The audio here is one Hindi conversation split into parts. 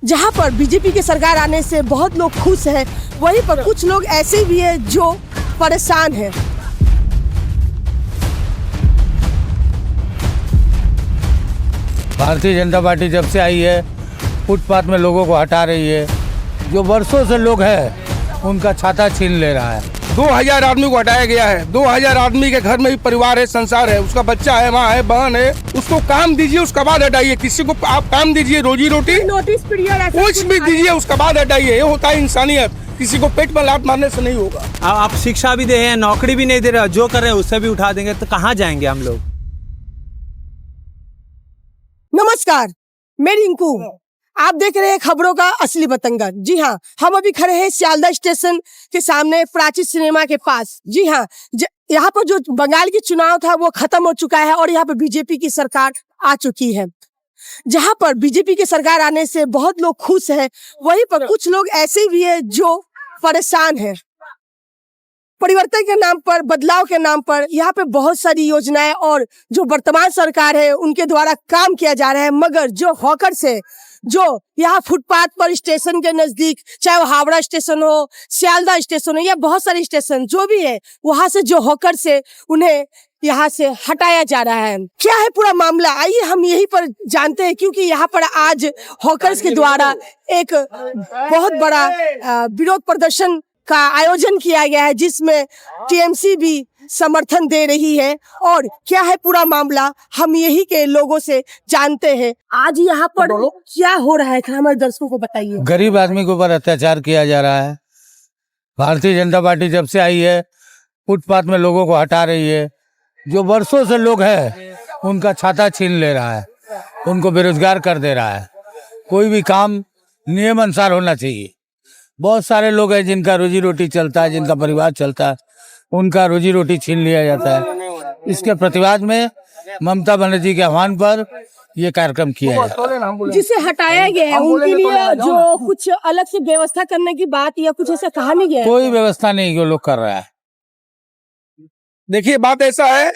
जहां पर बीजेपी की सरकार आने से बहुत लोग खुश हैं, वहीं पर कुछ लोग ऐसे भी हैं जो परेशान हैं। भारतीय जनता पार्टी जब से आई है फुटपाथ में लोगों को हटा रही है। जो वर्षों से लोग हैं उनका छाता छीन ले रहा है। 2000 आदमी को हटाया गया है। 2000 आदमी के घर में भी परिवार है, संसार है, उसका बच्चा है, माँ है, बहन है, उसको काम दीजिए, उसके बाद हटाइए। किसी को आप काम दीजिए, रोजी रोटी नोटिस पीरियड कुछ भी दीजिए, उसके बाद हटाइए। ये होता है इंसानियत। किसी को पेट में लात मारने से नहीं होगा। आप शिक्षा भी दे रहे हैं, नौकरी भी नहीं दे रहे, जो कर रहे हैं उससे भी उठा देंगे तो कहाँ जाएंगे हम लोग। नमस्कार, मैं रिंकू। आप देख रहे हैं खबरों का असली बतंगड़। जी हाँ, हम अभी खड़े हैं सियालदह स्टेशन के सामने प्राची सिनेमा के पास। जी हाँ, यहाँ पर जो बंगाल की चुनाव था वो खत्म हो चुका है और यहाँ पर बीजेपी की सरकार आ चुकी है। जहाँ पर बीजेपी की सरकार आने से बहुत लोग खुश हैं, वहीं पर कुछ लोग ऐसे भी हैं जो परेशान हैं। परिवर्तन के नाम पर, बदलाव के नाम पर यहाँ पे बहुत सारी योजनाएं और जो वर्तमान सरकार है उनके द्वारा काम किया जा रहा है, मगर जो हॉकर्स है, जो यहाँ फुटपाथ पर स्टेशन के नजदीक, चाहे वो हावड़ा स्टेशन हो, सियालदह स्टेशन हो या बहुत सारे स्टेशन जो भी है, वहां से जो हॉकर्स है उन्हें यहाँ से हटाया जा रहा है। क्या है पूरा मामला, आइए हम यहीं पर जानते हैं, क्योंकि यहाँ पर आज हॉकर्स के द्वारा एक बहुत बड़ा विरोध प्रदर्शन का आयोजन किया गया है, जिसमें टीएमसी भी समर्थन दे रही है। और क्या है पूरा मामला, हम यही के लोगों से जानते हैं। आज यहाँ पर क्या हो रहा है, हमारे दर्शकों को बताइए। गरीब आदमी के ऊपर अत्याचार किया जा रहा है। भारतीय जनता पार्टी जब से आई है फुटपाथ में लोगों को हटा रही है। जो वर्षों से लोग हैं उनका छाता छीन ले रहा है, उनको बेरोजगार कर दे रहा है। कोई भी काम नियम अनुसार होना चाहिए। बहुत सारे लोग हैं जिनका रोजी रोटी चलता है, जिनका परिवार चलता है, उनका रोजी रोटी छीन लिया जाता है। इसके प्रतिवाद में ममता बनर्जी के आह्वान पर ये कार्यक्रम किया है। जिसे हटाया गया है उनके लिए जो कुछ अलग से व्यवस्था करने की बात या कुछ ऐसा कहा नहीं गया है? कोई व्यवस्था नहीं जो लोग कर रहा है। देखिए, बात ऐसा है,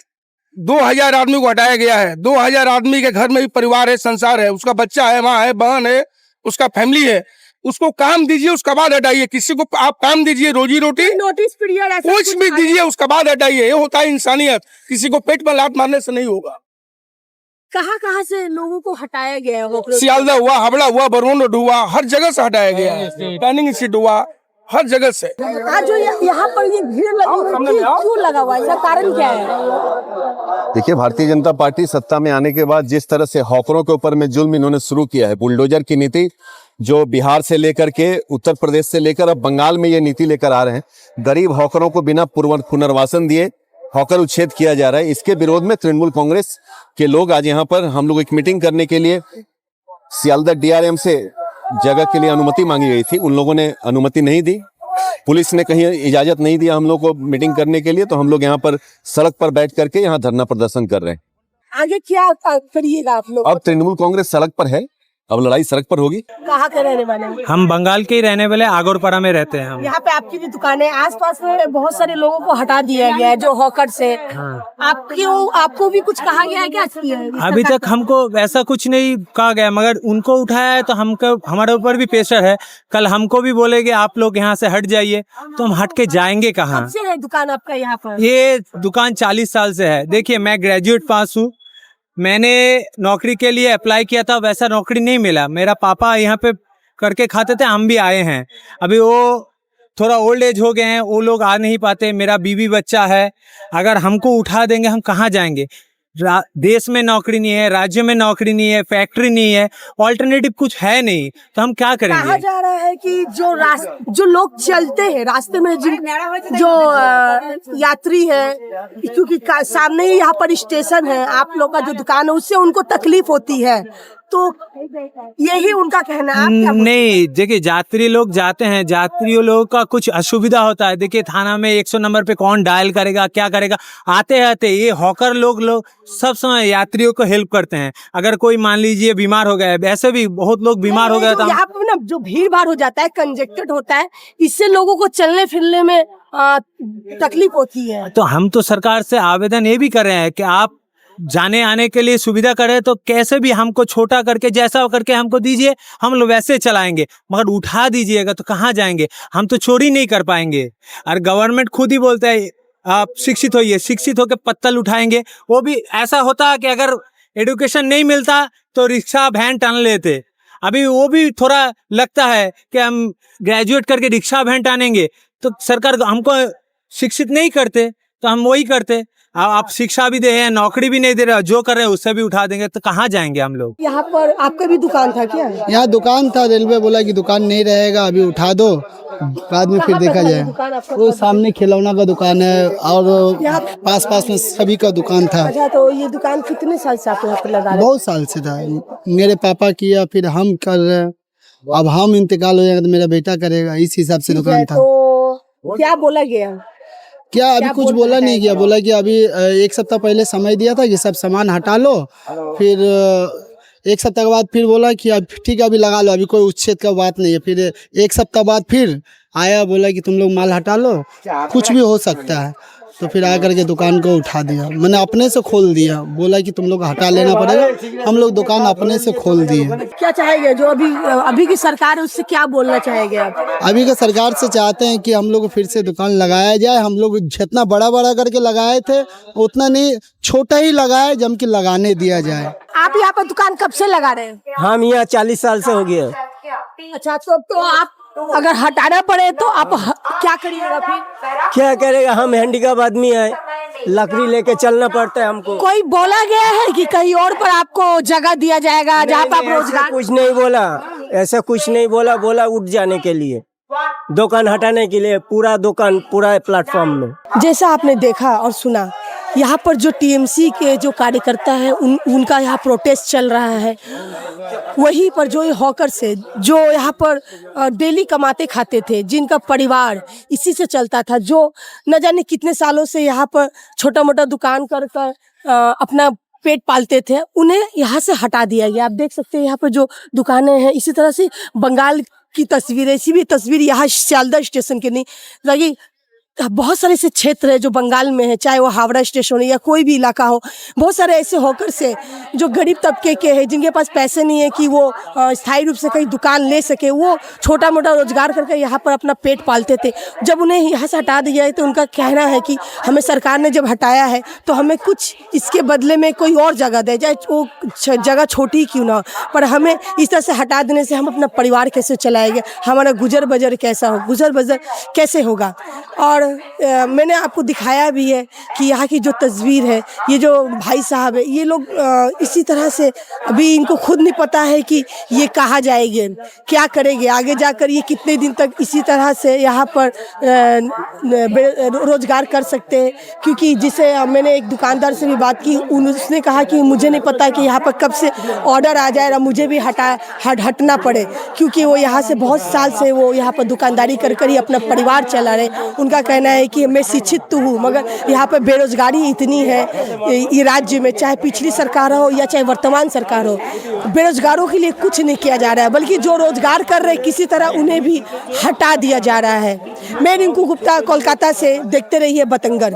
2000 आदमी को हटाया गया है। 2000 आदमी के घर में भी परिवार है, संसार है, उसका बच्चा है, माँ है, बहन है, उसका फैमिली है, उसको काम दीजिए, उसके बाद हटाइए। किसी को आप काम दीजिए, रोजी रोटी नोटिस पीरियड कुछ भी दीजिए, उसके बाद हटाइए। ये होता है इंसानियत। किसी को पेट में लात मारने से नहीं होगा। कहाँ से लोगों को हटाया गया है? सियालदह हुआ, हावड़ा हुआ, बरौन रोड हुआ, हर जगह से हटाया गया है। प्लानिंग सीट हुआ, हर जगह से। आज जो यहाँ पर ये भीड़ लगी क्यों लगा हुआ है, इसका कारण क्या है? देखिए, भारतीय जनता पार्टी सत्ता में आने के बाद जिस तरह से हॉकरों के ऊपर में जुल्म इन्होंने शुरू किया है, बुलडोजर की नीति जो बिहार से लेकर के उत्तर प्रदेश से लेकर अब बंगाल में ये नीति लेकर आ रहे हैं। गरीब हॉकरों को बिना पुनर्वासन दिए हॉकर उच्छेद किया जा रहा है। इसके विरोध में तृणमूल कांग्रेस के लोग आज यहाँ पर हम लोग एक मीटिंग करने के लिए सियालदह डीआरएम से जगह के लिए अनुमति मांगी गई थी। उन लोगों ने अनुमति नहीं दी, पुलिस ने कहीं इजाजत नहीं दिया हम लोग को मीटिंग करने के लिए। तो हम लोग यहाँ पर सड़क पर बैठ करके यहाँ धरना प्रदर्शन कर रहे हैं। आगे क्या करिएगा आप लोग? अब तृणमूल कांग्रेस सड़क पर है, अब लड़ाई सड़क पर होगी। कहाँ के रहने वाले हैं? हम बंगाल के ही रहने वाले, आगोरपाड़ा में रहते हैं हम। यहाँ पे आपकी भी दुकान है, आसपास में बहुत सारे लोगों को हटा दिया गया है जो हॉकर से। आपको भी कुछ कहा गया है क्या? अभी तक हमको ऐसा कुछ नहीं कहा गया, मगर उनको उठाया है तो हमको, हमारे ऊपर भी प्रेशर है। कल हमको भी बोलेंगे आप लोग यहाँ से हट जाइए, तो हम हट के जाएंगे कहाँ? कब से है दुकान आपका यहाँ पर? ये दुकान 40 साल से है। देखिए, मैं ग्रेजुएट पास हूँ। मैंने नौकरी के लिए अप्लाई किया था, वैसा नौकरी नहीं मिला। मेरा पापा यहाँ पे करके खाते थे, हम भी आए हैं। अभी वो थोड़ा ओल्ड एज हो गए हैं, वो लोग आ नहीं पाते। मेरा बीवी बच्चा है, अगर हमको उठा देंगे हम कहाँ जाएंगे? देश में नौकरी नहीं है, राज्य में नौकरी नहीं है, फैक्ट्री नहीं है, ऑल्टरनेटिव कुछ है नहीं, तो हम क्या करेंगे? कहा जा रहा है कि जो लोग चलते हैं रास्ते में, जो यात्री है, क्योंकि सामने ही यहाँ पर स्टेशन है, आप लोग का जो दुकान है, उससे उनको तकलीफ होती है, तो यही उनका कहना है। नहीं, देखिए, यात्री लोग जाते हैं, यात्रियों लोगों का कुछ असुविधा होता है। देखिए, थाना में 100 नंबर पे कौन डायल करेगा, क्या करेगा? आते आते ये हॉकर लोग सब समय यात्रियों को हेल्प करते हैं। अगर कोई मान लीजिए बीमार हो गया, वैसे भी बहुत लोग बीमार हो गए, तो यहाँ पे ना जो भीड़ भाड़ हो जाता है, कंजेक्टेड होता है, इससे लोगों को चलने फिरने में तकलीफ होती है। तो हम तो सरकार से आवेदन ये भी कर रहे हैं कि आप जाने आने के लिए सुविधा करे तो कैसे भी हमको छोटा करके जैसा करके हमको दीजिए, हम लोग वैसे चलाएंगे, मगर उठा दीजिएगा तो कहाँ जाएंगे? हम तो चोरी नहीं कर पाएंगे। और गवर्नमेंट खुद ही बोलता है आप शिक्षित होइए, शिक्षित होकर पत्तल उठाएंगे। वो भी ऐसा होता है कि अगर एडुकेशन नहीं मिलता तो रिक्शा वैन टान लेते। अभी वो भी थोड़ा लगता है कि हम ग्रेजुएट करके रिक्शा वैन टानेंगे तो सरकार हमको शिक्षित नहीं करते, तो हम वही करते। आप शिक्षा भी दे रहे हैं, नौकरी भी नहीं दे रहे, जो कर रहे हैं उससे भी उठा देंगे तो कहाँ जाएंगे हम लोग? यहाँ पर आपका भी दुकान था क्या? यहाँ दुकान था, रेलवे बोला कि दुकान नहीं रहेगा, अभी उठा दो, बाद में फिर देखा जाए। दुकान आपका वो सामने खिलौना का दुकान है और पास पास में सभी का दुकान था। अच्छा, तो ये दुकान कितने साल से आप यहाँ पर लगा रहे हैं? बहुत साल से था, मेरे पापा किया, फिर हम कर रहे हैं, अब हम इंतकाल हो जाएगा तो मेरा बेटा करेगा, इस हिसाब से दुकान था। तो क्या बोला गया? क्या अभी कुछ बोला नहीं गया, बोला कि अभी 1 सप्ताह पहले समय दिया था कि सब सामान हटा लो, फिर 1 सप्ताह के बाद फिर बोला कि अब ठीक है अभी लगा लो, अभी कोई उच्छेद का बात नहीं है। फिर 1 सप्ताह बाद फिर आया, बोला कि तुम लोग माल हटा लो, कुछ भी हो सकता है। तो फिर आकर के दुकान को उठा दिया, मैंने अपने से खोल दिया, बोला कि तुम लोग हटा लेना पड़ेगा, हम लोग दुकान अपने से खोल दिए। क्या चाहेंगे जो अभी की सरकार है उससे क्या बोलना चाहेंगे आप? अभी के सरकार से चाहते हैं कि हम लोग फिर से दुकान लगाया जाए। हम लोग जितना बड़ा बड़ा करके लगाए थे उतना नहीं, छोटा ही लगाए, जम के लगाने दिया जाए। आप यहाँ पर दुकान कब से लगा रहे हैं? हम यहाँ 40 साल से हो गया। अच्छा, तो आप अगर हटाना पड़े तो आप क्या करिएगा फिर? क्या करेगा, हम हैंडीकैप आदमी है, लकड़ी लेके चलना पड़ता है हमको। कोई बोला गया है कि कहीं और पर आपको जगह दिया जाएगा जहाँ पर आप ऐसा रोजगार? कुछ नहीं बोला, ऐसा कुछ नहीं बोला, बोला उठ जाने के लिए, दुकान हटाने के लिए, पूरा दुकान पूरा प्लेटफॉर्म में। जैसा आपने देखा और सुना, यहाँ पर जो टीएमसी के जो कार्यकर्ता है उनका यहाँ प्रोटेस्ट चल रहा है। वहीं पर जो ये हॉकर्स है, जो यहाँ पर डेली कमाते खाते थे, जिनका परिवार इसी से चलता था, जो न जाने कितने सालों से यहाँ पर छोटा मोटा दुकान कर अपना पेट पालते थे, उन्हें यहाँ से हटा दिया गया। आप देख सकते हैं यहाँ पर जो दुकानें हैं, इसी तरह से बंगाल की तस्वीर है। इसी भी तस्वीर यहाँ सियालदह स्टेशन के नहीं लगी, बहुत सारे ऐसे क्षेत्र है जो बंगाल में है, चाहे वो हावड़ा स्टेशन हो या कोई भी इलाका हो। बहुत सारे ऐसे हॉकर्स हैं जो गरीब तबके के हैं, जिनके पास पैसे नहीं है कि वो स्थायी रूप से कहीं दुकान ले सके। वो छोटा मोटा रोजगार करके यहाँ पर अपना पेट पालते थे। जब उन्हें यहाँ से हटा दिया है तो उनका कहना है कि हमें सरकार ने जब हटाया है तो हमें कुछ इसके बदले में कोई और जगह दे, चाहे वो जगह छोटी क्यों ना हो, पर हमें इस तरह से हटा देने से हम अपना परिवार कैसे चलाएंगे, हमारा गुजर बजर कैसा हो, गुजर बजर कैसे होगा। और मैंने आपको दिखाया भी है कि यहाँ की जो तस्वीर है, ये जो भाई साहब है, ये लोग इसी तरह से अभी इनको खुद नहीं पता है कि ये कहाँ जाएंगे, क्या करेंगे आगे जाकर, ये कितने दिन तक इसी तरह से यहाँ पर रोजगार कर सकते हैं। क्योंकि जिसे मैंने एक दुकानदार से भी बात की, उसने कहा कि मुझे नहीं पता कि यहाँ पर कब से ऑर्डर आ जाए और मुझे भी हटना पड़े, क्योंकि वो यहाँ से बहुत साल से वो यहाँ पर दुकानदारी कर ही अपना परिवार चला रहे। उनका कहना है कि मैं शिक्षित तो हूँ, मगर यहाँ पर बेरोजगारी इतनी है ये राज्य में, चाहे पिछली सरकार हो या चाहे वर्तमान सरकार हो, बेरोजगारों के लिए कुछ नहीं किया जा रहा है, बल्कि जो रोजगार कर रहे किसी तरह उन्हें भी हटा दिया जा रहा है। मैं रिंकू गुप्ता, कोलकाता से। देखते रहिए बतंगड़।